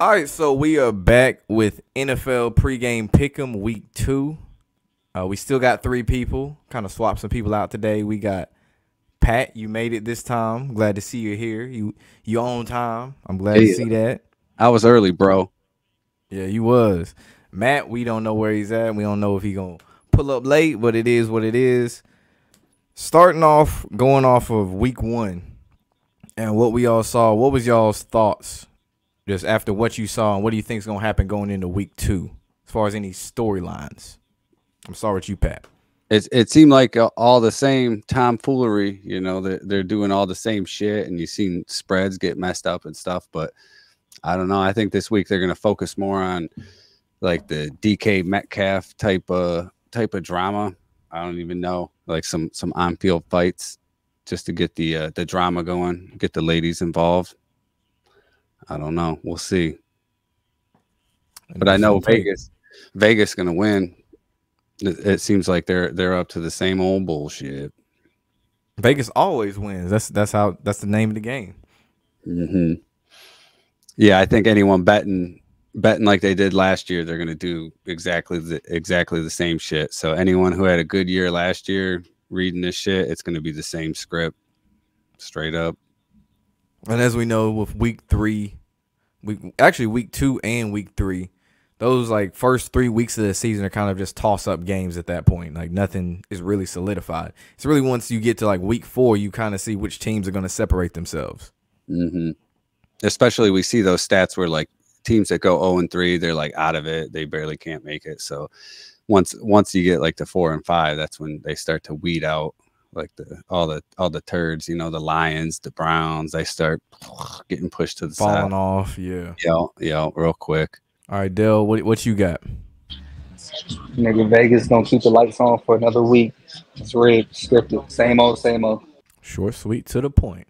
All right, so we are back with NFL pregame pick'em week 2. We still got 3 people. Kind of swapped some people out today. We got Pat. You made it this time. Glad to see you here. You on time. I'm glad to Hey, see that. I was early, bro. Yeah, you was. Matt, we don't know where he's at. We don't know if he gonna pull up late, but it is what it is. Starting off, going off of week 1 and what we all saw. What was y'all's thoughts just after what you saw, and what do you think is going to happen going into week 2 as far as any storylines? I'm sorry with you, Pat. It seemed like all the same tomfoolery. You know, they're doing all the same shit, and you've seen spreads get messed up and stuff. But I don't know. I think this week they're going to focus more on like the DK Metcalf type of drama. I don't even know, like some on field fights, just to get the drama going, get the ladies involved. I don't know. We'll see. But I know Interesting take. Vegas going to win. It seems like they're up to the same old bullshit. Vegas always wins. That's the name of the game. hmm Yeah, I think anyone betting like they did last year, they're going to do exactly the same shit. So anyone who had a good year last year reading this shit, it's going to be the same script, straight up. And as we know, with week 2 and week 3, those like first 3 weeks of the season are kind of just toss up games at that point. Like nothing is really solidified. It's really once you get to like week 4, you kind of see which teams are going to separate themselves. hmm Especially we see those stats where like teams that go 0-3, they're like out of it. They barely can't make it. So once you get like the 4 and 5, that's when they start to weed out like all the turds. You know, the Lions, the Browns, they start getting pushed to the Falling side. off, yeah. Yeah, real quick. All right, Dell, what you got? Nigga, Vegas gonna keep the lights on for another week. It's rigged, scripted. Same old, same old. Short, sweet, to the point.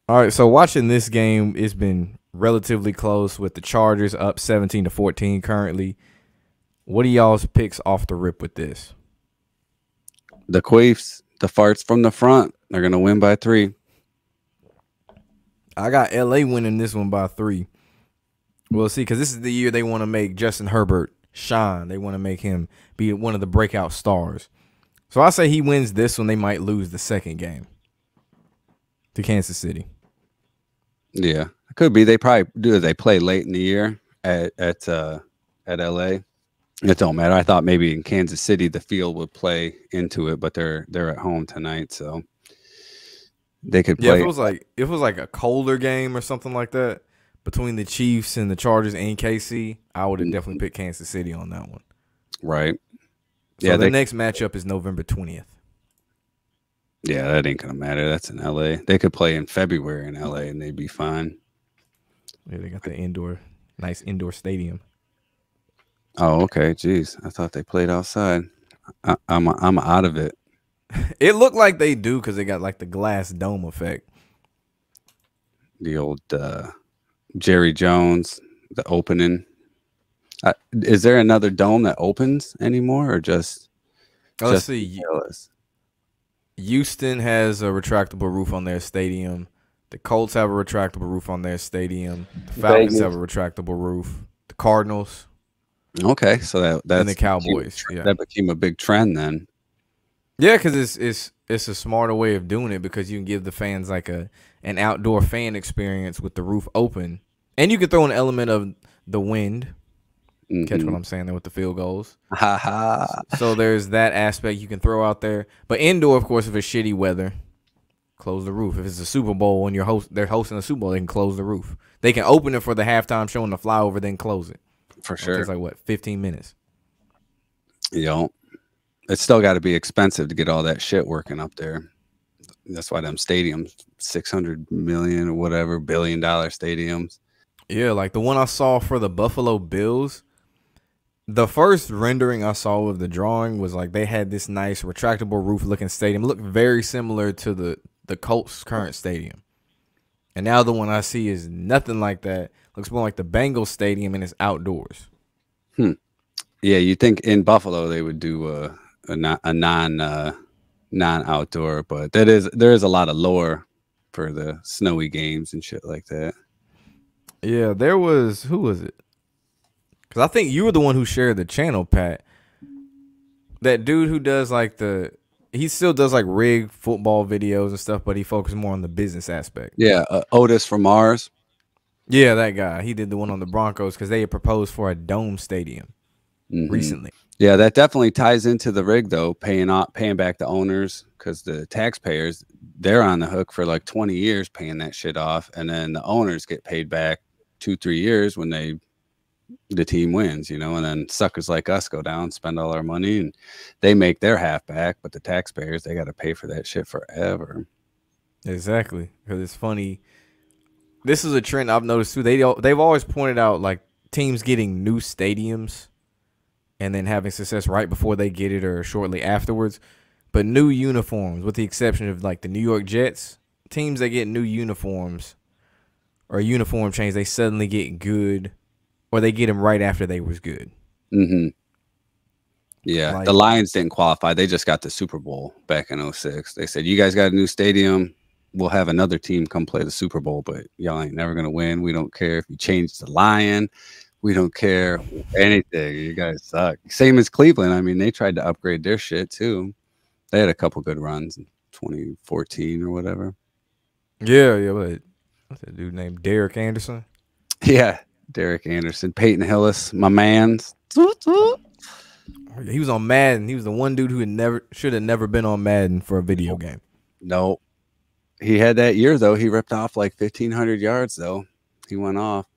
All right, so watching this game, it's been relatively close with the Chargers up 17-14 currently. What are y'all's picks off the rip with this? The queefs, the farts from the front, they're gonna win by 3. I got LA winning this one by 3. We'll see, because this is the year they want to make Justin Herbert shine. They want to make him be one of the breakout stars. So I say he wins this one. They might lose the second game to Kansas City. Yeah, it could be. They probably do. They play late in the year at LA. It don't matter. I thought maybe in Kansas City the field would play into it, but they're at home tonight, so they could play. Yeah, if it was like a colder game or something like that between the Chiefs and the Chargers and KC, I would have definitely picked Kansas City on that one. Right. So Yeah, the next matchup is November 20th. Yeah, that ain't gonna matter. That's in LA. They could play in February in LA and they'd be fine. Yeah, they got the nice indoor stadium. Oh, okay. Jeez, I thought they played outside. I'm out of it. It looked like they do because they got like the glass dome effect. The old Jerry Jones, the opening. Is there another dome that opens anymore, or just? Let's see. Houston has a retractable roof on their stadium. The Colts have a retractable roof on their stadium. The Falcons Vegas. have a retractable roof. The Cardinals Okay, so that's and the Cowboys. Yeah, that became a big trend then. yeah, because it's a smarter way of doing it because you can give the fans like an outdoor fan experience with the roof open, and you can throw an element of the wind. Catch what I'm saying there with the field goals. Ha ha. So there's that aspect you can throw out there. But indoor, of course, if it's shitty weather, close the roof. If it's a Super Bowl and they're hosting a Super Bowl, they can close the roof. They can open it for the halftime show and the flyover, then close it. For It sure. takes like what, 15 minutes? It's still got to be expensive to get all that shit working up there. That's why them stadiums, 600 million or whatever, $1 billion stadiums. Yeah, like the one I saw for the Buffalo Bills. The first rendering I saw of the drawing was like they had this nice retractable roof looking stadium. It looked very similar to the Colts' current stadium. And now the one I see is nothing like that. Looks more like the Bengals stadium and it's outdoors. Yeah, you think in Buffalo they would do a non-outdoor, but there is a lot of lore for the snowy games and shit like that. Yeah, there was, who was it? Because I think you were the one who shared the channel, Pat. That dude who does like he still does like rig football videos and stuff, but he focuses more on the business aspect. Yeah, Otis from Mars. Yeah, that guy. He did the one on the Broncos because they had proposed for a dome stadium recently. Yeah, that definitely ties into the rig though, paying back the owners, because the taxpayers, they're on the hook for like 20 years paying that shit off, and then the owners get paid back 2-3 years when the team wins, and then suckers like us go down, spend all our money, and they make their half back, but the taxpayers, they got to pay for that shit forever. Exactly, because it's funny. This is a trend I've noticed too. They've always pointed out like teams getting new stadiums and then having success right before they get it or shortly afterwards. But new uniforms, with the exception of like the New York Jets, teams that get new uniforms or uniform change, they suddenly get good, or they get them right after they was good. Yeah, like, the Lions didn't qualify. They just got the Super Bowl back in 2006. They said, you guys got a new stadium. We'll have another team come play the Super Bowl, but y'all ain't never going to win. We don't care if you change the lion. We don't care anything. You guys suck. Same as Cleveland. I mean, they tried to upgrade their shit too. They had a couple good runs in 2014 or whatever. Yeah, but what's that dude named Derek Anderson? Yeah, Derek Anderson. Peyton Hillis, my man's. He was on Madden. He was the one dude who should have never been on Madden for a video game. No. He had that year, though. He ripped off like 1,500 yards, though. He went off.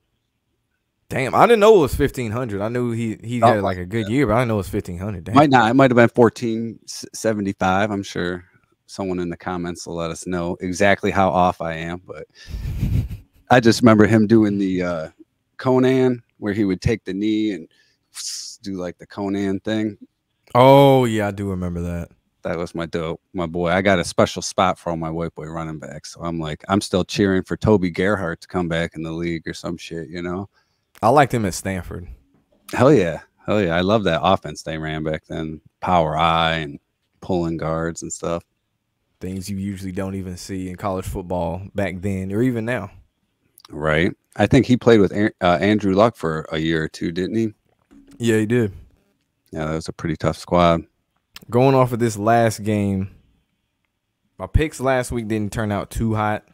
Damn, I didn't know it was 1,500. I knew he had like a good year, but I didn't know it was 1,500. Damn. Might not. It might have been 1,475. I'm sure someone in the comments will let us know exactly how off I am. But I just remember him doing the Conan, where he would take the knee and do like the Conan thing. Oh, yeah, I do remember that. That was my boy. I got a special spot for all my white boy running backs. So I'm still cheering for Toby Gerhart to come back in the league or some shit, I liked him at Stanford. Hell yeah. I love that offense they ran back then. Power I and pulling guards and stuff. Things you usually don't even see in college football back then or even now. Right. I think he played with Andrew Luck for a year or two, didn't he? Yeah, he did. Yeah, that was a pretty tough squad. Going off of this last game, my picks last week didn't turn out too hot.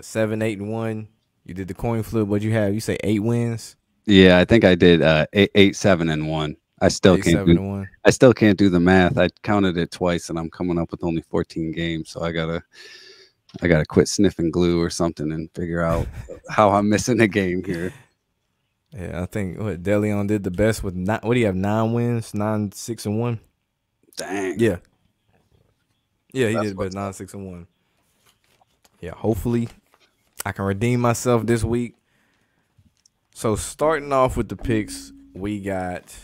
7, 8, and 1. You did the coin flip. What'd you have? You say 8 wins? Yeah, I think I did 8, 7, and 1. I still can't do the math. I counted it twice, and I'm coming up with only 14 games. So I gotta quit sniffing glue or something and figure out how I'm missing a game here. Yeah, I think DeLeon did the best with what do you have? 9 wins, 9, 6, and 1. Dang. Yeah, he did, but 9, 6, and 1. Yeah, hopefully I can redeem myself this week. So starting off with the picks, we got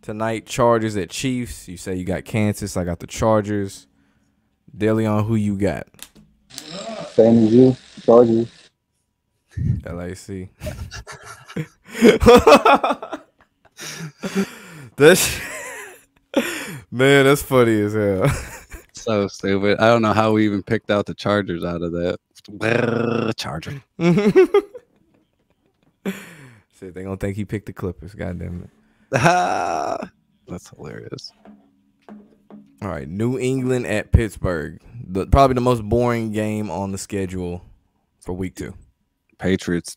tonight Chargers at Chiefs. You say you got Kansas. I got the Chargers. DeLeon, who you got? Same as you, Chargers. LAC. Man, that's funny as hell. So stupid. I don't know how we even picked out the Chargers out of that. Charger. Shit, they gonna think he picked the Clippers. Goddamn it. That's hilarious. All right, New England at Pittsburgh. Probably the most boring game on the schedule for week 2. Patriots.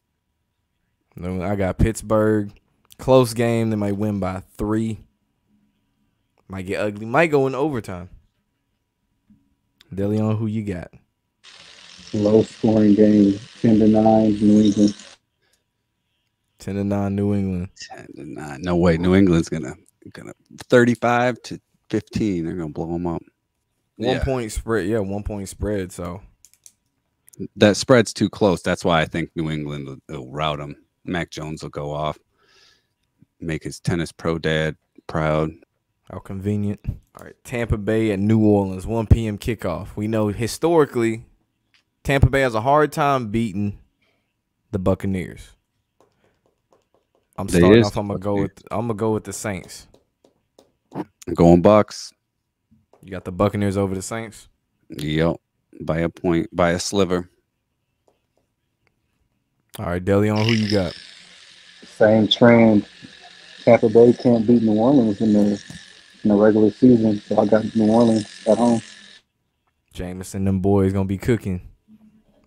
I got Pittsburgh. Close game. They might win by 3. Might get ugly. Might go in overtime. DeLeon, who you got? Low scoring game. 10-9, New England. 10-9, New England. 10-9. No way. New England's gonna 35-15. They're gonna blow them up. 1 point spread. Yeah, 1 point spread. So that spread's too close. That's why I think New England will rout them. Mac Jones will go off, make his tennis pro dad proud. How convenient. All right, Tampa Bay at New Orleans, 1 p.m. kickoff. We know historically Tampa Bay has a hard time beating the Buccaneers. I'm starting off. I'm gonna go with the Saints. I'm going Bucks. You got the Buccaneers over the Saints? Yep. By a point, by a sliver. All right, Deleon, who you got? Same trend. Tampa Bay can't beat New Orleans in the regular season, so I got New Orleans at home. Jameson, them boys gonna be cooking.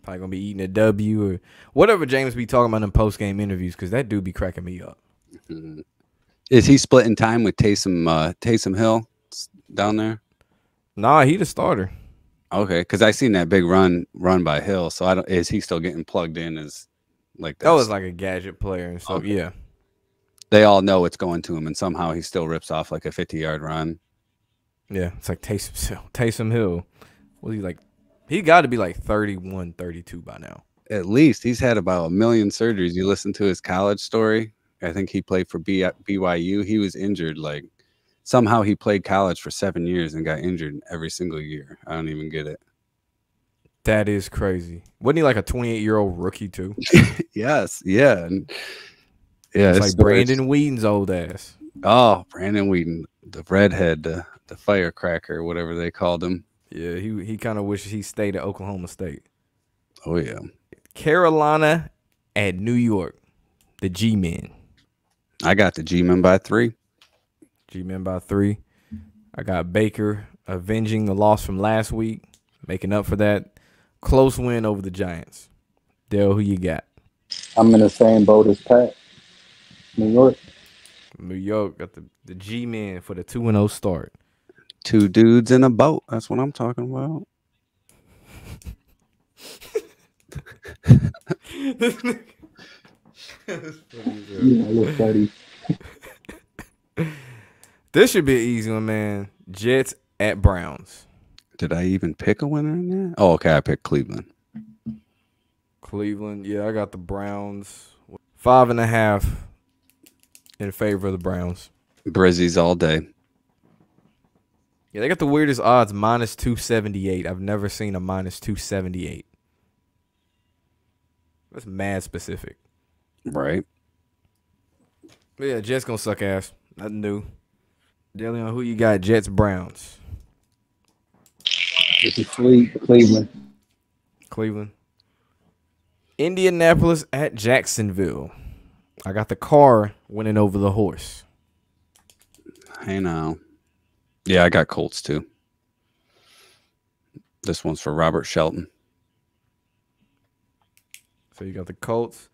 Probably gonna be eating a W or whatever James be talking about in post game interviews, because that dude be cracking me up. Is he splitting time with Taysom Hill down there? Nah, he the starter. Okay, because I seen that big run by Hill. So I don't. Is he still getting plugged in as like That was like a gadget player and stuff. Okay. Yeah. They all know it's going to him, and somehow he still rips off like a 50-yard run. Yeah, it's like Taysom Hill. Was he like? He got to be like 31, 32 by now. At least he's had about 1 million surgeries. You listen to his college story. I think he played for BYU. He was injured. Like somehow he played college for 7 years and got injured every single year. I don't even get it. That is crazy. Wasn't he like a 28-year-old rookie too? Yes. Yeah. Yeah. It's like Brandon Whedon's old ass. Oh, Brandon Whedon, the redhead, the firecracker, whatever they called him. Yeah, he kind of wishes he stayed at Oklahoma State. Oh, yeah. Carolina at New York. The G-Men. I got the G-Men by 3. G-Men by 3. I got Baker avenging the loss from last week, making up for that. Close win over the Giants. Dale, who you got? I'm in the same boat as Pat. New York. New York got the G-Men for the 2-0 start. 2 dudes in a boat. That's what I'm talking about. Look, buddy. This should be an easy one, man. Jets at Browns. Did I even pick a winner in there? Oh, okay. I picked Cleveland. Cleveland. Yeah, I got the Browns. 5.5 in favor of the Browns. Brizzies all day. Yeah, they got the weirdest odds, minus 278. I've never seen a minus 278. That's mad specific. Right. But yeah, Jets gonna suck ass. Nothing new. Deleon, who you got? Jets, Browns. This is Cleveland. Cleveland. Indianapolis at Jacksonville. I got the car winning over the horse. Hey now. Yeah, I got Colts too. This one's for Robert Shelton. So you got the Colts.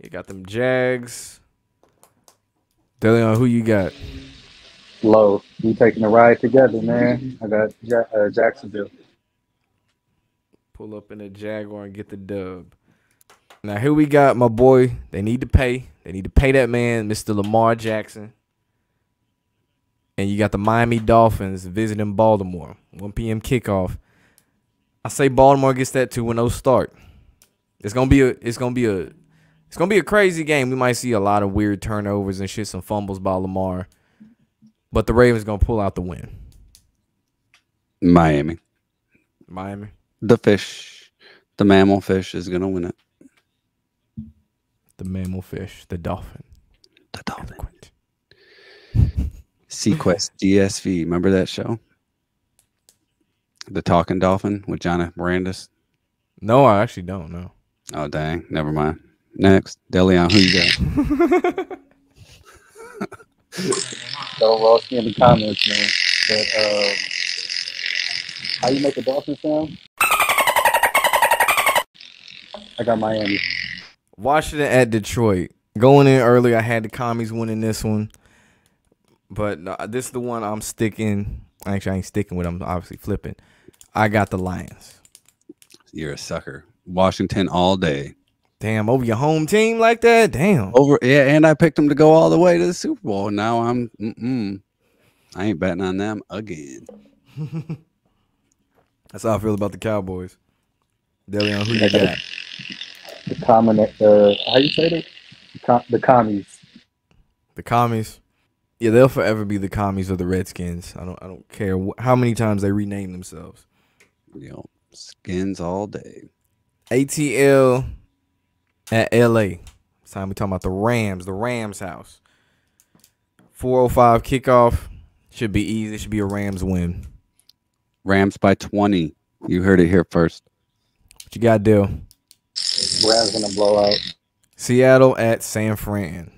You got them Jags. Deleon, who you got? Low. We taking a ride together, man. I got Jacksonville. Pull up in a Jaguar and get the dub. Now here we got my boy. They need to pay. They need to pay that man, Mr. Lamar Jackson. And you got the Miami Dolphins visiting Baltimore. 1 p.m. kickoff. I say Baltimore gets that 2-0 start. It's gonna be a crazy game. We might see a lot of weird turnovers and shit, some fumbles by Lamar. But the Ravens gonna pull out the win. Miami. The fish. The mammal fish is gonna win it. The mammal fish. The dolphin. The dolphin. Sequest DSV. Remember that show? The Talking Dolphin with Jonathan Brandis? No, I actually don't know. Oh, dang. Never mind. Next. Deleon, who you got? Don't roast me in the comments, man. But how you make a dolphin sound? I got Miami. Washington at Detroit. Going in early, I had the Commies winning this one. But this is the one I'm sticking. Actually, I ain't sticking with. I'm obviously flipping. I got the Lions. You're a sucker. Washington all day. Damn, over your home team like that? Damn. Yeah, and I picked them to go all the way to the Super Bowl. Now I ain't betting on them again. That's how I feel about the Cowboys. Deleon, who you got? How you say that? The Commies. The Commies. Yeah, they'll forever be the Commies of the Redskins. I don't care how many times they rename themselves. Skins all day. ATL at LA. This time we're talking about the Rams house. 4:05 kickoff. Should be easy. It should be a Rams win. Rams by 20. You heard it here first. What you got, Dale? Rams gonna blow out. Seattle at San Fran.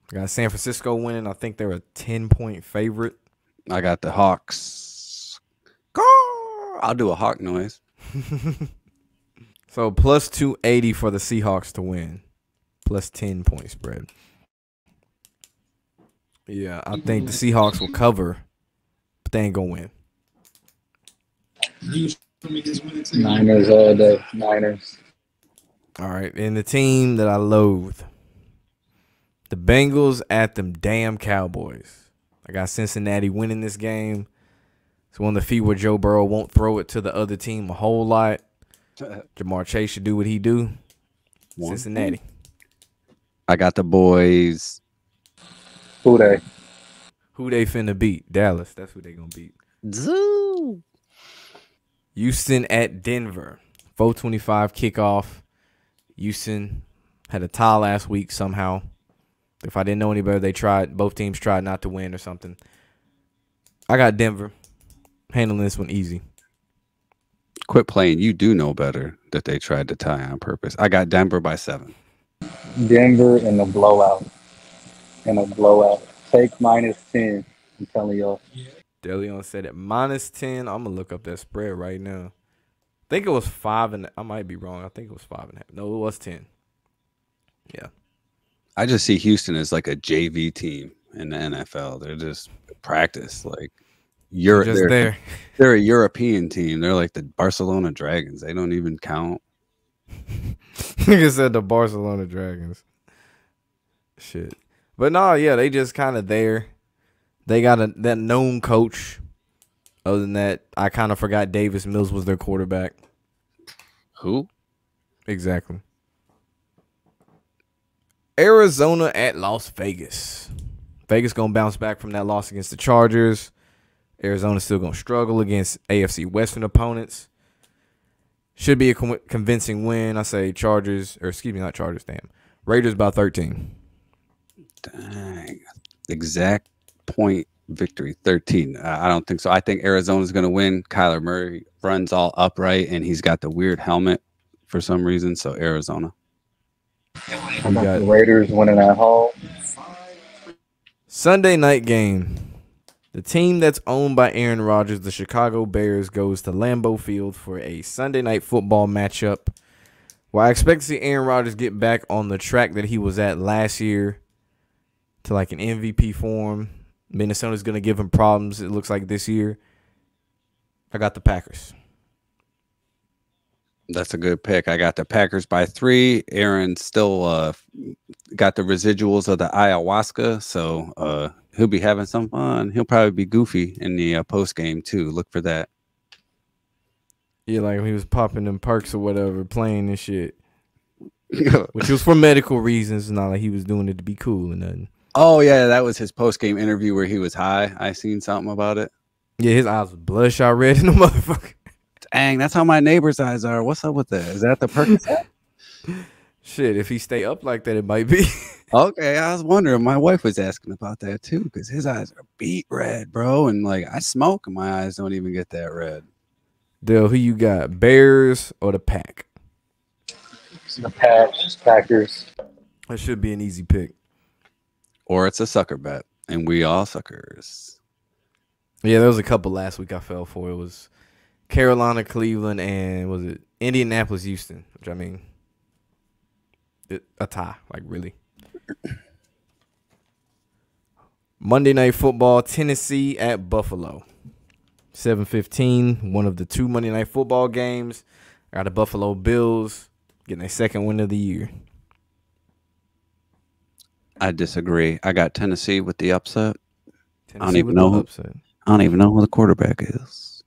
Got San Francisco winning. I think they're a 10-point favorite. I got the Hawks. I'll do a hawk noise. So plus 280 for the Seahawks to win. Plus 10-point spread. Yeah, I think the Seahawks will cover, but they ain't going to win. Niners all day. Niners. All right, and the team that I loathe, the Bengals at them damn Cowboys. I got Cincinnati winning this game. It's one of the few where Joe Burrow won't throw it to the other team a whole lot. Jamar Chase should do what he do. Cincinnati. I got the boys. Who they? Who they finna beat? Dallas. That's who they gonna beat. Zoo. Houston at Denver. 4:25 kickoff. Houston had a tie last week somehow. If I didn't know any better, both teams tried not to win or something. I got Denver handling this one easy. Quit playing. You do know better that they tried to tie on purpose. I got Denver by 7. Denver in a blowout. Take -10. I'm telling y'all. DeLeon said it -10. I'm gonna look up that spread right now. I think it was 5, and I might be wrong. I think it was 5.5. No, it was 10. Yeah. I just see Houston as like a JV team in the NFL. They're just practice. Like Just there. They're a European team. They're like the Barcelona Dragons. They don't even count. Nigga said the Barcelona Dragons. Shit. But no, yeah, they just kind of there. They got that known coach. Other than that, I kind of forgot Davis Mills was their quarterback. Who? Exactly. Arizona at Las Vegas. Vegas going to bounce back from that loss against the Chargers. Arizona's still going to struggle against AFC Western opponents. Should be a convincing win. I say Chargers, or excuse me, not Chargers, damn. Raiders by 13. Dang. Exact point victory, 13. I don't think so. I think Arizona's going to win. Kyler Murray runs all upright, and he's got the weird helmet for some reason, so Arizona. I got the Raiders winning at home. Sunday night game. The team that's owned by Aaron Rodgers, the Chicago Bears, goes to Lambeau Field for a Sunday night football matchup. Well, I expect to see Aaron Rodgers get back on the track that he was at last year to like an MVP form. Minnesota's going to give him problems, it looks like, this year. I got the Packers. That's a good pick. I got the Packers by 3. Aaron still got the residuals of the ayahuasca, so he'll be having some fun. He'll probably be goofy in the post game too. Look for that. Yeah, like when he was popping them perks or whatever, playing and shit, which was for medical reasons, not like he was doing it to be cool or nothing. Oh yeah, that was his post game interview where he was high. I seen something about it. Yeah, his eyes was bloodshot red in the motherfucker. Dang, that's how my neighbor's eyes are. What's up with that? Is that the Percocet? Shit, if he stay up like that, it might be. Okay, I was wondering. My wife was asking about that too because his eyes are beet red, bro. And like I smoke, and my eyes don't even get that red. Dale, who you got, Bears or the Pack? The Packers. That should be an easy pick. Or it's a sucker bet, and we all suckers. Yeah, there was a couple last week I fell for. It was Carolina, Cleveland, and was it Indianapolis, Houston? Which I mean, a tie, like really. Monday Night Football, Tennessee at Buffalo. 7:15, one of the 2 Monday Night Football games. I got the Buffalo Bills getting their second win of the year. I disagree. I got Tennessee with the upset. Tennessee I don't even know. I don't even know who the quarterback is.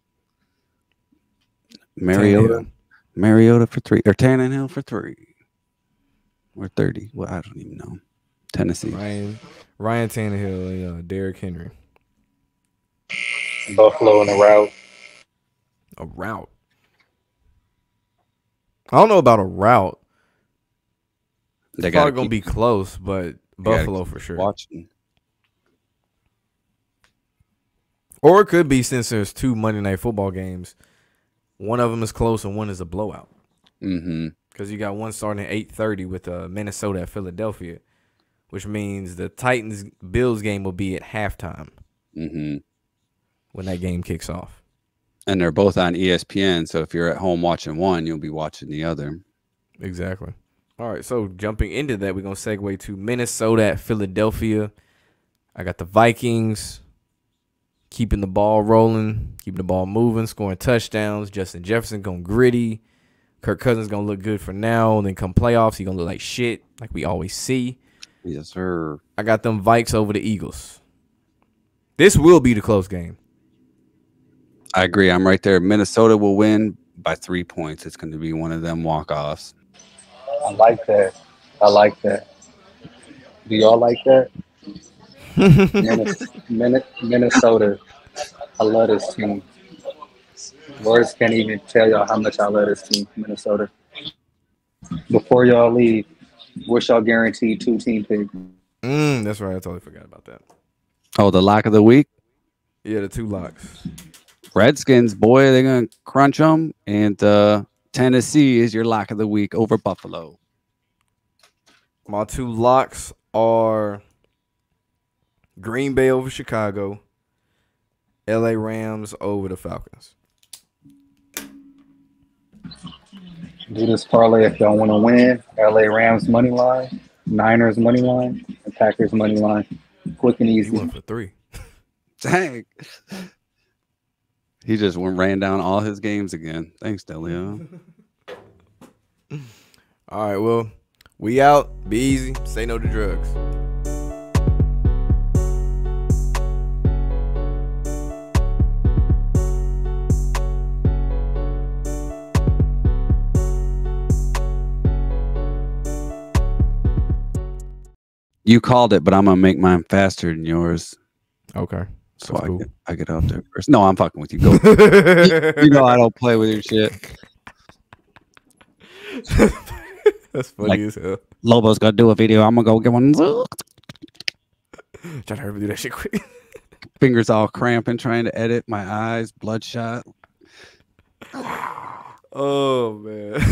Mariota for 3, or Tannehill for 3, or 30. Well, I don't even know. Tennessee. Ryan Tannehill and Derrick Henry. Buffalo in a rout. A rout. I don't know about a rout. It's probably gonna be close, but Buffalo for sure. Watching. Or it could be, since there's 2 Monday Night Football games, one of them is close and one is a blowout. Mm-hmm. Because you got one starting at 8:30 with Minnesota at Philadelphia, which means the Titans-Bills game will be at halftime when that game kicks off. And they're both on ESPN, so if you're at home watching one, you'll be watching the other. Exactly. All right, so jumping into that, we're going to segue to Minnesota at Philadelphia. I got the Vikings keeping the ball rolling, keeping the ball moving, scoring touchdowns. Justin Jefferson going gritty. Kirk Cousins going to look good for now. And then come playoffs, he going to look like shit, like we always see. Yes, sir. I got them Vikes over the Eagles. This will be the close game. I agree. I'm right there. Minnesota will win by 3 points. It's going to be one of them walk-offs. I like that. I like that. Do y'all like that? Minnesota. I love this team. Words can't even tell y'all how much I love this team, Minnesota. Before y'all leave, what's y'all guaranteed 2-team pick? That's right. I totally forgot about that. Oh, the lock of the week? Yeah, the 2 locks. Redskins, boy, they're going to crunch them. And Tennessee is your lock of the week over Buffalo. My 2 locks are Green Bay over Chicago, LA Rams over the Falcons. Do this parlay if y'all want to win. LA Rams money line, Niners money line, and Packers money line. Quick and You easy. went for 3. Dang. He just ran down all his games again. Thanks, Delio. All right, well, we out. Be easy. Say no to drugs. You called it, but I'm going to make mine faster than yours. Okay. So That's cool. I get out there first. No, I'm fucking with you. Go. You know I don't play with your shit. That's funny Like- as hell. Lobo's going to do a video. I'm going to go get one. Try to hurry do that shit quick. Fingers all cramping, trying to edit. My eyes, bloodshot. Oh, man.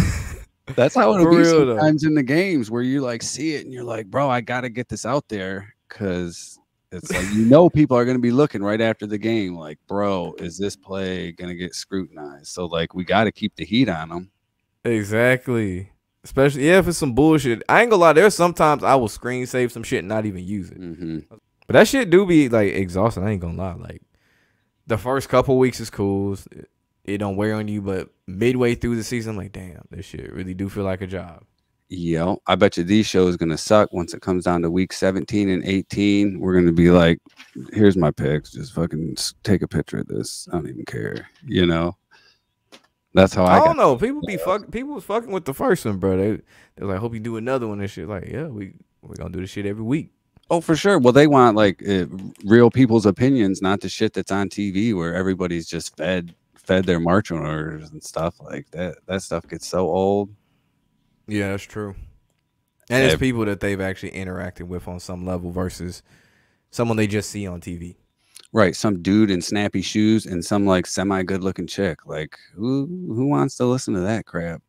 That's how it'll For be real, though. sometimes in the games where you like see it and you're like, bro, I got to get this out there because it's like, people are going to be looking right after the game. Like, bro, is this play going to get scrutinized? So like, we got to keep the heat on them. Exactly. Especially, if it's some bullshit. I ain't gonna lie, there's sometimes I will screen save some shit and not even use it. But that shit do be, like, exhausting. I ain't gonna lie. Like, the first couple weeks is cool. It don't wear on you, but midway through the season, I'm like, damn, this shit really do feel like a job. Yo, I bet you these shows going to suck once it comes down to week 17 and 18. We're going to be like, here's my picks. Just fucking take a picture of this. I don't even care. You know? That's how I don't know. People was fucking with the first one, bro. They're like, hope you do another one and shit. Like, yeah, we're gonna do this shit every week. Oh, for sure. Well, they want like real people's opinions, not the shit that's on TV where everybody's just fed their marching orders and stuff like that. That stuff gets so old. Yeah, that's true. And it's people that they've actually interacted with on some level versus someone they just see on TV. Right, some dude in snappy shoes and some like semi good looking chick. Like who wants to listen to that crap?